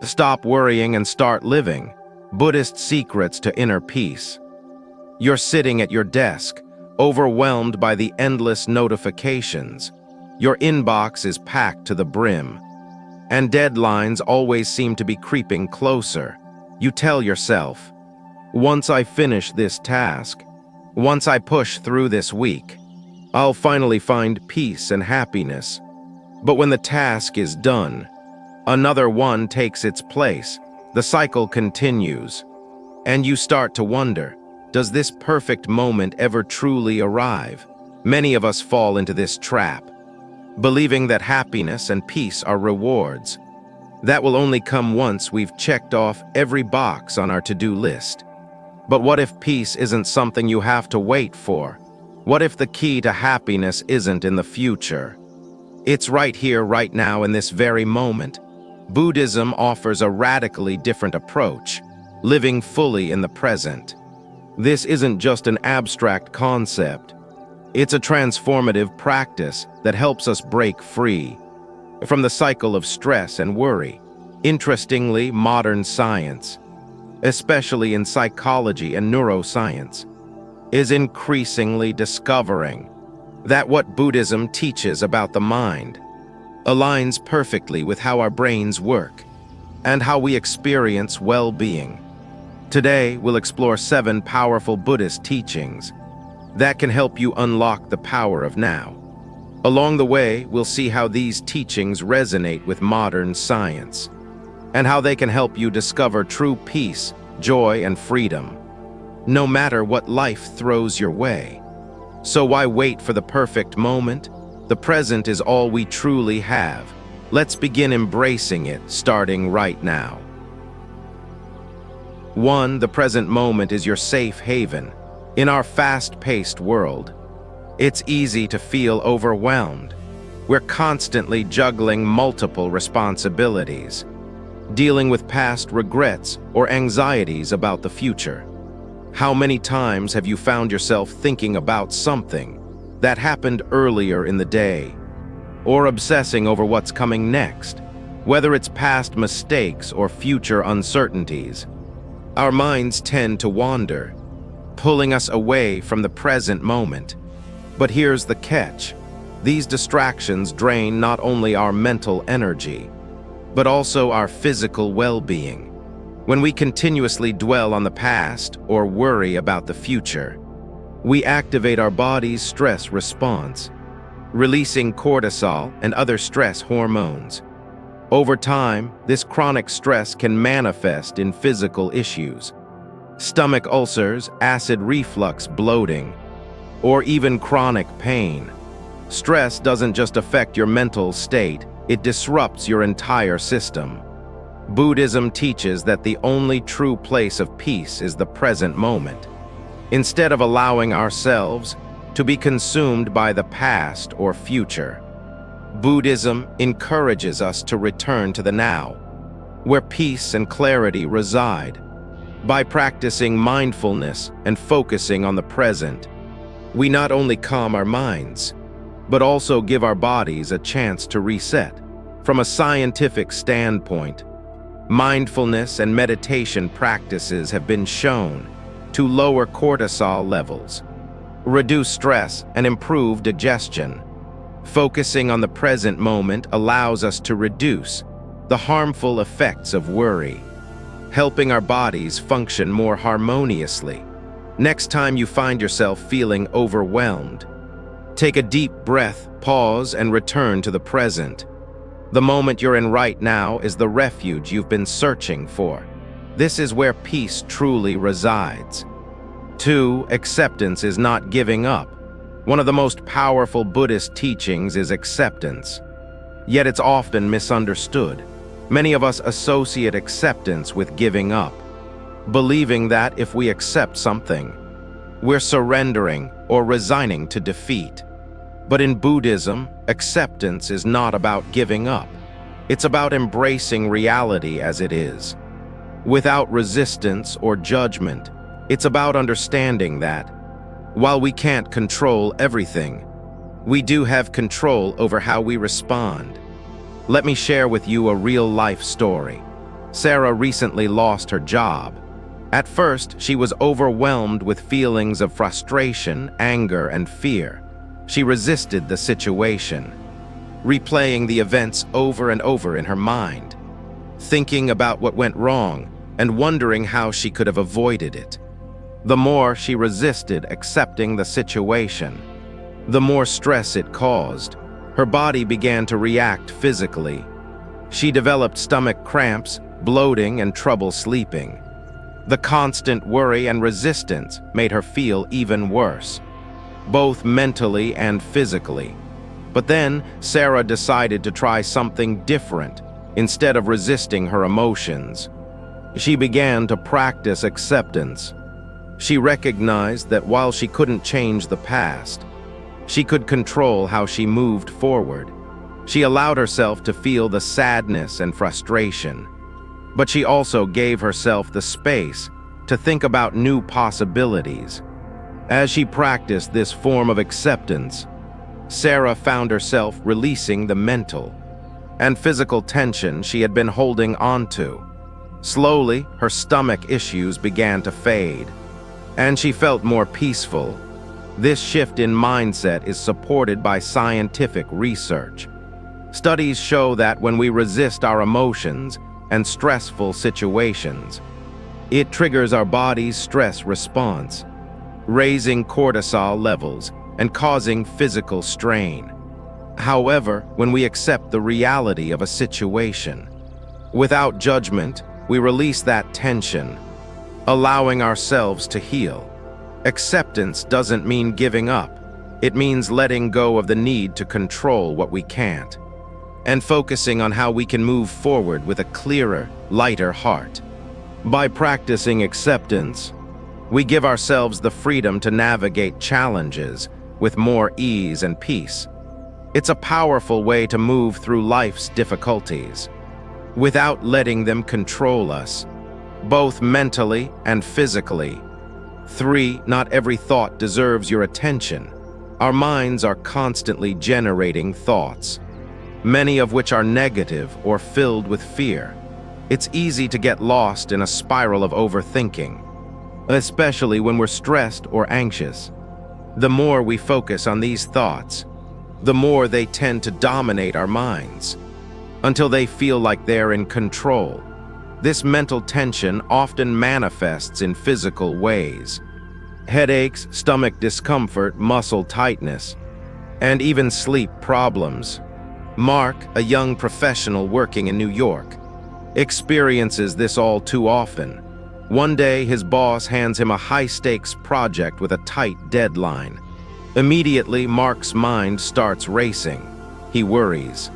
Stop worrying and start living. Buddhist secrets to inner peace. You're sitting at your desk, overwhelmed by the endless notifications. Your inbox is packed to the brim, and deadlines always seem to be creeping closer. You tell yourself, once I finish this task, once I push through this week, I'll finally find peace and happiness. But when the task is done, another one takes its place. The cycle continues, and you start to wonder, does this perfect moment ever truly arrive? Many of us fall into this trap, believing that happiness and peace are rewards that will only come once we've checked off every box on our to-do list. But what if peace isn't something you have to wait for? What if the key to happiness isn't in the future? It's right here, right now, in this very moment. Buddhism offers a radically different approach, living fully in the present. This isn't just an abstract concept. It's a transformative practice that helps us break free from the cycle of stress and worry. Interestingly, modern science, especially in psychology and neuroscience, is increasingly discovering that what Buddhism teaches about the mind aligns perfectly with how our brains work and how we experience well-being. Today, we'll explore 7 powerful Buddhist teachings that can help you unlock the power of now. Along the way, we'll see how these teachings resonate with modern science and how they can help you discover true peace, joy, and freedom, no matter what life throws your way. So why wait for the perfect moment? The present is all we truly have. Let's begin embracing it, starting right now. 1. The present moment is your safe haven. In our fast-paced world, it's easy to feel overwhelmed. We're constantly juggling multiple responsibilities, dealing with past regrets or anxieties about the future. How many times have you found yourself thinking about something that happened earlier in the day, or obsessing over what's coming next, whether it's past mistakes or future uncertainties? Our minds tend to wander, pulling us away from the present moment. But here's the catch. These distractions drain not only our mental energy, but also our physical well-being. When we continuously dwell on the past or worry about the future, we activate our body's stress response, releasing cortisol and other stress hormones. Over time, this chronic stress can manifest in physical issues: stomach ulcers, acid reflux, bloating, or even chronic pain. Stress doesn't just affect your mental state, it disrupts your entire system. Buddhism teaches that the only true place of peace is the present moment. Instead of allowing ourselves to be consumed by the past or future, Buddhism encourages us to return to the now, where peace and clarity reside. By practicing mindfulness and focusing on the present, we not only calm our minds, but also give our bodies a chance to reset. From a scientific standpoint, mindfulness and meditation practices have been shown to lower cortisol levels, reduce stress, and improve digestion. Focusing on the present moment allows us to reduce the harmful effects of worry, helping our bodies function more harmoniously. Next time you find yourself feeling overwhelmed, take a deep breath, pause, and return to the present. The moment you're in right now is the refuge you've been searching for. This is where peace truly resides. 2. Acceptance is not giving up. One of the most powerful Buddhist teachings is acceptance, yet it's often misunderstood. Many of us associate acceptance with giving up, believing that if we accept something, we're surrendering or resigning to defeat. But in Buddhism, acceptance is not about giving up. It's about embracing reality as it is, without resistance or judgment. It's about understanding that, while we can't control everything, we do have control over how we respond. Let me share with you a real-life story. Sarah recently lost her job. At first, she was overwhelmed with feelings of frustration, anger, and fear. She resisted the situation, replaying the events over and over in her mind, thinking about what went wrong and wondering how she could have avoided it. The more she resisted accepting the situation, the more stress it caused. Her body began to react physically. She developed stomach cramps, bloating, and trouble sleeping. The constant worry and resistance made her feel even worse, both mentally and physically. But then, Sarah decided to try something different. Instead of resisting her emotions, she began to practice acceptance. She recognized that while she couldn't change the past, she could control how she moved forward. She allowed herself to feel the sadness and frustration, but she also gave herself the space to think about new possibilities. As she practiced this form of acceptance, Sarah found herself releasing the mental and physical tension she had been holding onto. Slowly, her stomach issues began to fade, and she felt more peaceful. This shift in mindset is supported by scientific research. Studies show that when we resist our emotions and stressful situations, it triggers our body's stress response, raising cortisol levels and causing physical strain. However, when we accept the reality of a situation, without judgment, we release that tension, allowing ourselves to heal. Acceptance doesn't mean giving up. It means letting go of the need to control what we can't, and focusing on how we can move forward with a clearer, lighter heart. By practicing acceptance, we give ourselves the freedom to navigate challenges with more ease and peace. It's a powerful way to move through life's difficulties, without letting them control us, both mentally and physically. 3. Not every thought deserves your attention. Our minds are constantly generating thoughts, many of which are negative or filled with fear. It's easy to get lost in a spiral of overthinking, especially when we're stressed or anxious. The more we focus on these thoughts, the more they tend to dominate our minds, until they feel like they're in control. This mental tension often manifests in physical ways: headaches, stomach discomfort, muscle tightness, and even sleep problems. Mark, a young professional working in New York, experiences this all too often. One day, his boss hands him a high-stakes project with a tight deadline. Immediately, Mark's mind starts racing. He worries.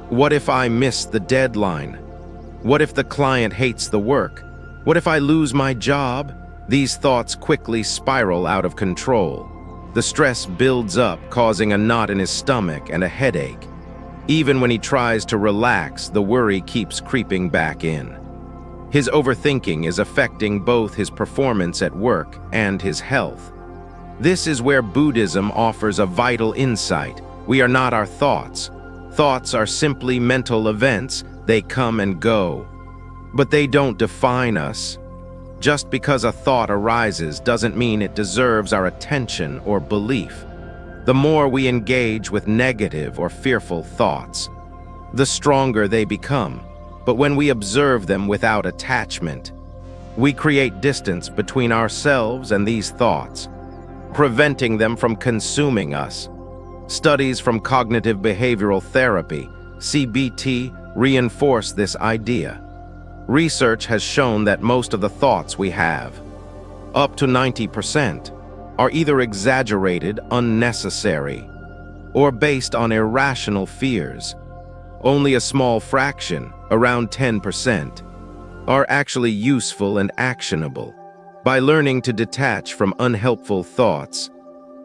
What if I miss the deadline? What if the client hates the work? What if I lose my job? These thoughts quickly spiral out of control. The stress builds up, causing a knot in his stomach and a headache. Even when he tries to relax, the worry keeps creeping back in. His overthinking is affecting both his performance at work and his health. This is where Buddhism offers a vital insight. We are not our thoughts. Thoughts are simply mental events. They come and go, but they don't define us. Just because a thought arises doesn't mean it deserves our attention or belief. The more we engage with negative or fearful thoughts, the stronger they become. But when we observe them without attachment, we create distance between ourselves and these thoughts, preventing them from consuming us. Studies from cognitive behavioral therapy, CBT, reinforce this idea. Research has shown that most of the thoughts we have, up to 90%, are either exaggerated, unnecessary, or based on irrational fears. Only a small fraction, around 10%, are actually useful and actionable. By learning to detach from unhelpful thoughts,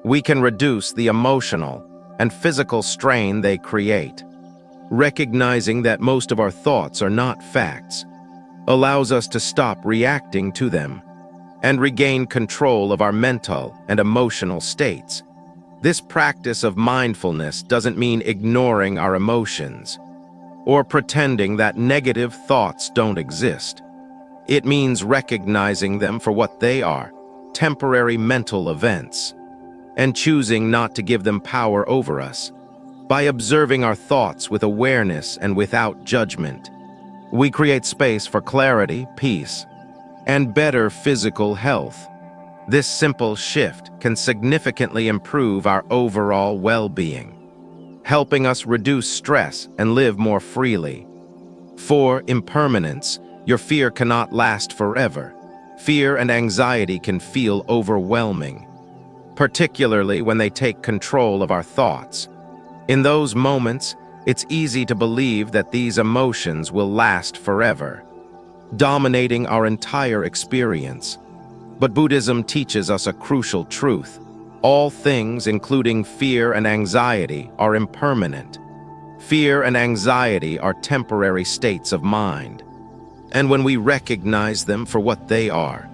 we can reduce the emotional and physical strain they create. Recognizing that most of our thoughts are not facts allows us to stop reacting to them and regain control of our mental and emotional states. This practice of mindfulness doesn't mean ignoring our emotions or pretending that negative thoughts don't exist. It means recognizing them for what they are, temporary mental events, and choosing not to give them power over us. By observing our thoughts with awareness and without judgment, we create space for clarity, peace, and better physical health. This simple shift can significantly improve our overall well-being, helping us reduce stress and live more freely. 4. Impermanence. Your fear cannot last forever. Fear and anxiety can feel overwhelming, particularly when they take control of our thoughts. In those moments, it's easy to believe that these emotions will last forever, dominating our entire experience. But Buddhism teaches us a crucial truth. All things, including fear and anxiety, are impermanent. Fear and anxiety are temporary states of mind. And when we recognize them for what they are,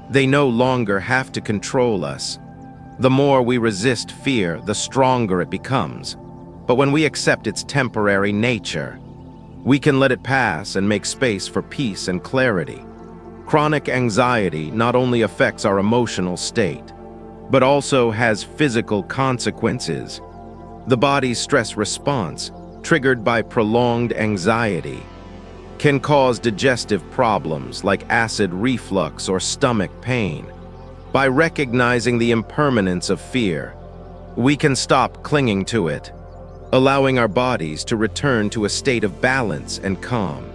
they no longer have to control us. The more we resist fear, the stronger it becomes. But when we accept its temporary nature, we can let it pass and make space for peace and clarity. Chronic anxiety not only affects our emotional state, but also has physical consequences. The body's stress response, triggered by prolonged anxiety, can cause digestive problems like acid reflux or stomach pain. By recognizing the impermanence of fear, we can stop clinging to it, allowing our bodies to return to a state of balance and calm.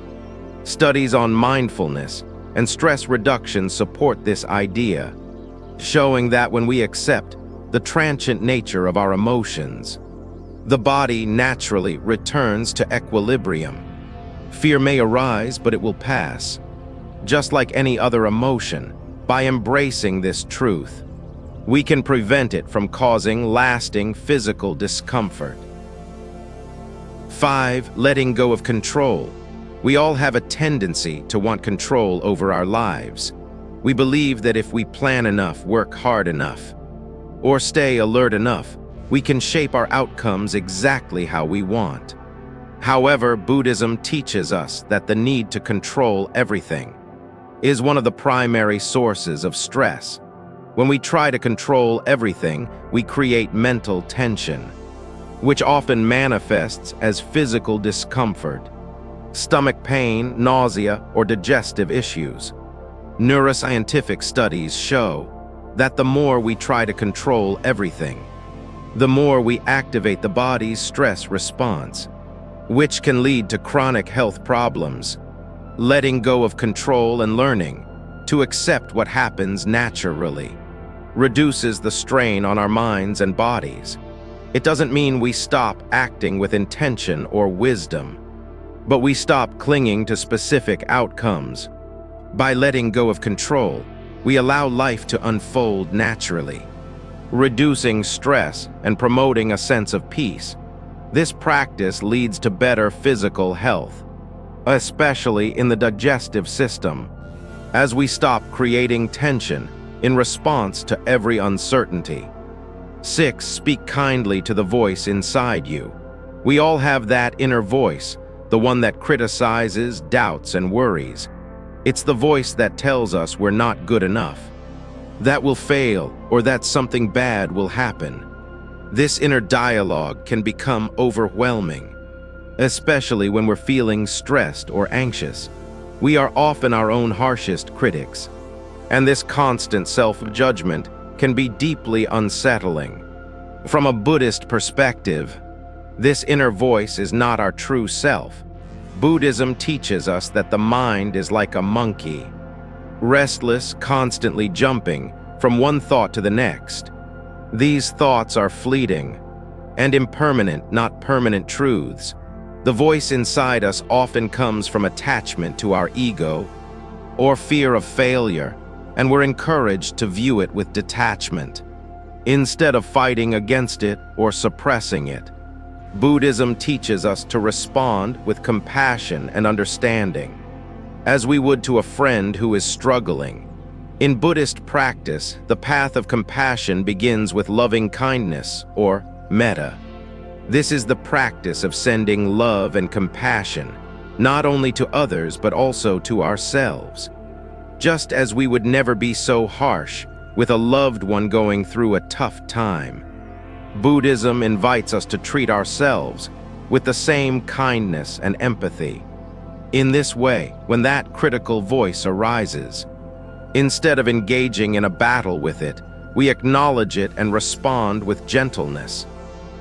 Studies on mindfulness and stress reduction support this idea, showing that when we accept the transient nature of our emotions, the body naturally returns to equilibrium. Fear may arise, but it will pass. Just like any other emotion, by embracing this truth, we can prevent it from causing lasting physical discomfort. 5. Letting go of control. We all have a tendency to want control over our lives. We believe that if we plan enough, work hard enough, or stay alert enough, we can shape our outcomes exactly how we want. However, Buddhism teaches us that the need to control everything is one of the primary sources of stress. When we try to control everything, we create mental tension, which often manifests as physical discomfort, stomach pain, nausea, or digestive issues. Neuroscientific studies show that the more we try to control everything, the more we activate the body's stress response, which can lead to chronic health problems. Letting go of control and learning to accept what happens naturally reduces the strain on our minds and bodies. It doesn't mean we stop acting with intention or wisdom, but we stop clinging to specific outcomes. By letting go of control, we allow life to unfold naturally, reducing stress and promoting a sense of peace. This practice leads to better physical health, especially in the digestive system, as we stop creating tension in response to every uncertainty. 6. Speak kindly to the voice inside you. We all have that inner voice, the one that criticizes, doubts, and worries. It's the voice that tells us we're not good enough, that we'll fail, or that something bad will happen. This inner dialogue can become overwhelming, especially when we're feeling stressed or anxious. We are often our own harshest critics, and this constant self-judgment can be deeply unsettling. From a Buddhist perspective, this inner voice is not our true self. Buddhism teaches us that the mind is like a monkey, restless, constantly jumping from one thought to the next. These thoughts are fleeting and impermanent, not permanent truths. The voice inside us often comes from attachment to our ego or fear of failure, and we're encouraged to view it with detachment, instead of fighting against it or suppressing it. Buddhism teaches us to respond with compassion and understanding, as we would to a friend who is struggling. In Buddhist practice, the path of compassion begins with loving kindness, or metta. This is the practice of sending love and compassion, not only to others but also to ourselves. Just as we would never be so harsh with a loved one going through a tough time, Buddhism invites us to treat ourselves with the same kindness and empathy. In this way, when that critical voice arises, instead of engaging in a battle with it, we acknowledge it and respond with gentleness.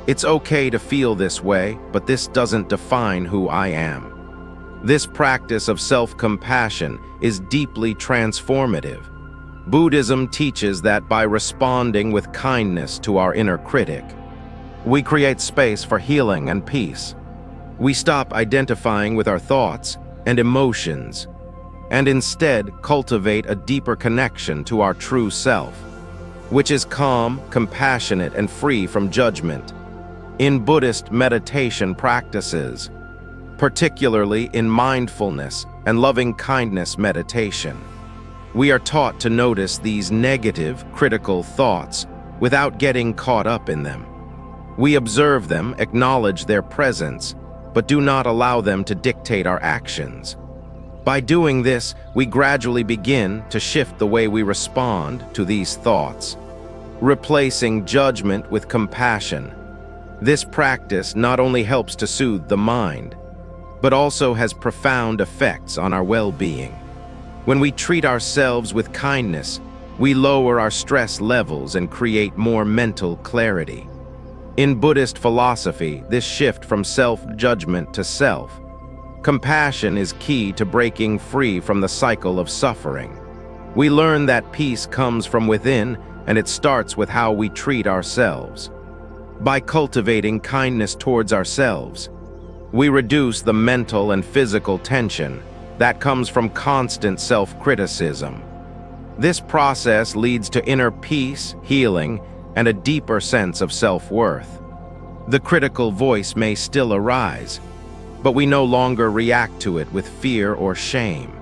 It's okay to feel this way, but this doesn't define who I am. This practice of self-compassion is deeply transformative. Buddhism teaches that by responding with kindness to our inner critic, we create space for healing and peace. We stop identifying with our thoughts and emotions, and instead cultivate a deeper connection to our true self, which is calm, compassionate, and free from judgment. In Buddhist meditation practices, particularly in mindfulness and loving-kindness meditation, we are taught to notice these negative, critical thoughts without getting caught up in them. We observe them, acknowledge their presence, but do not allow them to dictate our actions. By doing this, we gradually begin to shift the way we respond to these thoughts, replacing judgment with compassion. This practice not only helps to soothe the mind, but also has profound effects on our well-being. When we treat ourselves with kindness, we lower our stress levels and create more mental clarity. In Buddhist philosophy, this shift from self-judgment to self-compassion is key to breaking free from the cycle of suffering. We learn that peace comes from within, and it starts with how we treat ourselves. By cultivating kindness towards ourselves, we reduce the mental and physical tension that comes from constant self-criticism. This process leads to inner peace, healing, and a deeper sense of self-worth. The critical voice may still arise, but we no longer react to it with fear or shame.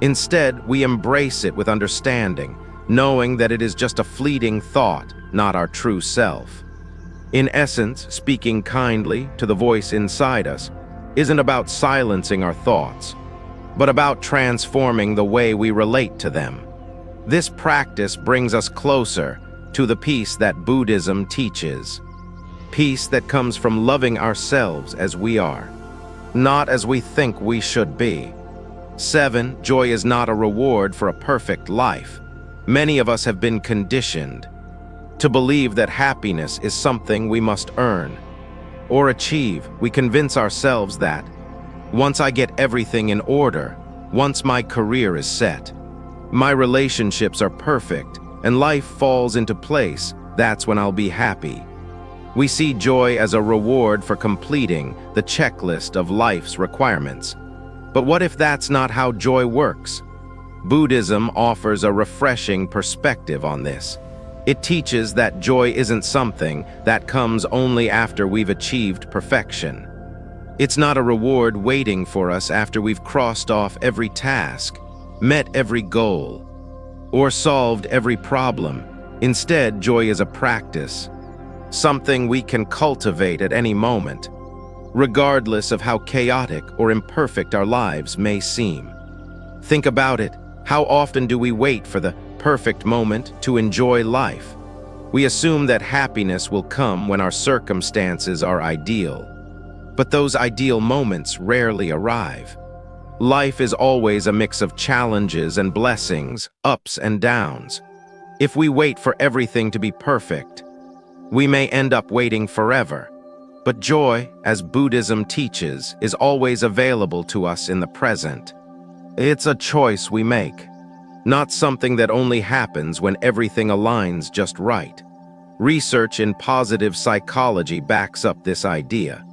Instead, we embrace it with understanding, knowing that it is just a fleeting thought, not our true self. In essence, speaking kindly to the voice inside us isn't about silencing our thoughts, but about transforming the way we relate to them. This practice brings us closer to the peace that Buddhism teaches. Peace that comes from loving ourselves as we are, not as we think we should be. 7. Joy is not a reward for a perfect life. Many of us have been conditioned to believe that happiness is something we must earn or achieve. We convince ourselves that once I get everything in order, once my career is set, my relationships are perfect, and life falls into place, that's when I'll be happy. We see joy as a reward for completing the checklist of life's requirements. But what if that's not how joy works? Buddhism offers a refreshing perspective on this. It teaches that joy isn't something that comes only after we've achieved perfection. It's not a reward waiting for us after we've crossed off every task, met every goal, or solved every problem. Instead, joy is a practice, something we can cultivate at any moment, regardless of how chaotic or imperfect our lives may seem. Think about it. How often do we wait for the perfect moment to enjoy life? We assume that happiness will come when our circumstances are ideal. But those ideal moments rarely arrive. Life is always a mix of challenges and blessings, ups and downs. If we wait for everything to be perfect, we may end up waiting forever. But joy, as Buddhism teaches, is always available to us in the present. It's a choice we make, not something that only happens when everything aligns just right. Research in positive psychology backs up this idea.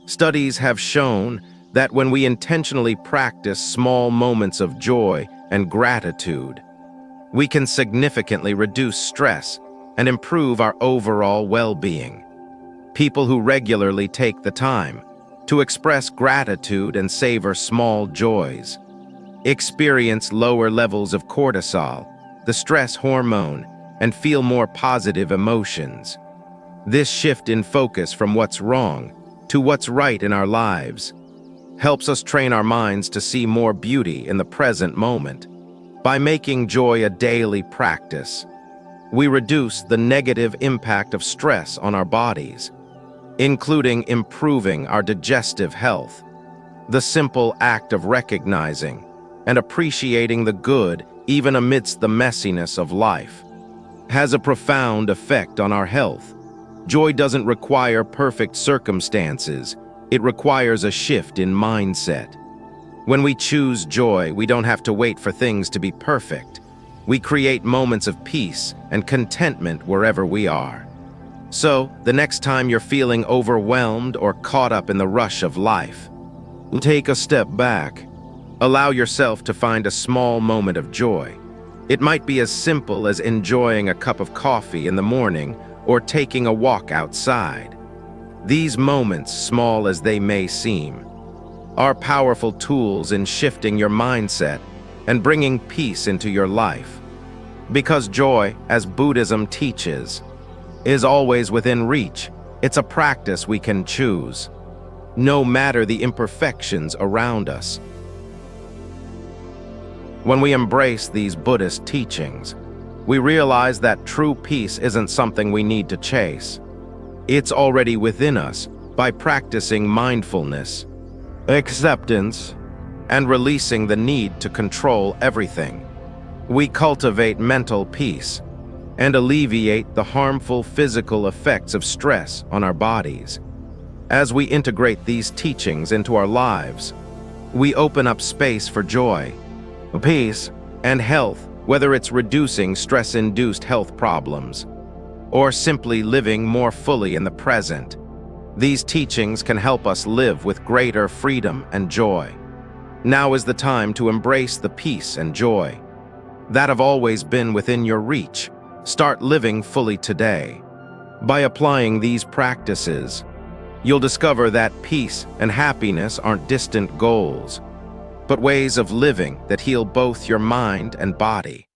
Studies have shown that when we intentionally practice small moments of joy and gratitude, we can significantly reduce stress and improve our overall well-being. People who regularly take the time to express gratitude and savor small joys experience lower levels of cortisol, the stress hormone, and feel more positive emotions. This shift in focus from what's wrong to what's right in our lives helps us train our minds to see more beauty in the present moment. By making joy a daily practice, we reduce the negative impact of stress on our bodies, including improving our digestive health. The simple act of recognizing and appreciating the good, even amidst the messiness of life, has a profound effect on our health. Joy doesn't require perfect circumstances. It requires a shift in mindset. When we choose joy, we don't have to wait for things to be perfect. We create moments of peace and contentment wherever we are. So, the next time you're feeling overwhelmed or caught up in the rush of life, take a step back. Allow yourself to find a small moment of joy. It might be as simple as enjoying a cup of coffee in the morning or taking a walk outside. These moments, small as they may seem, are powerful tools in shifting your mindset and bringing peace into your life. Because joy, as Buddhism teaches, is always within reach. It's a practice we can choose, no matter the imperfections around us. When we embrace these Buddhist teachings, we realize that true peace isn't something we need to chase. It's already within us by practicing mindfulness, acceptance, and releasing the need to control everything. We cultivate mental peace and alleviate the harmful physical effects of stress on our bodies. As we integrate these teachings into our lives, we open up space for joy, peace, and health, whether it's reducing stress-induced health problems or simply living more fully in the present. These teachings can help us live with greater freedom and joy. Now is the time to embrace the peace and joy that have always been within your reach. Start living fully today. By applying these practices, you'll discover that peace and happiness aren't distant goals, but ways of living that heal both your mind and body.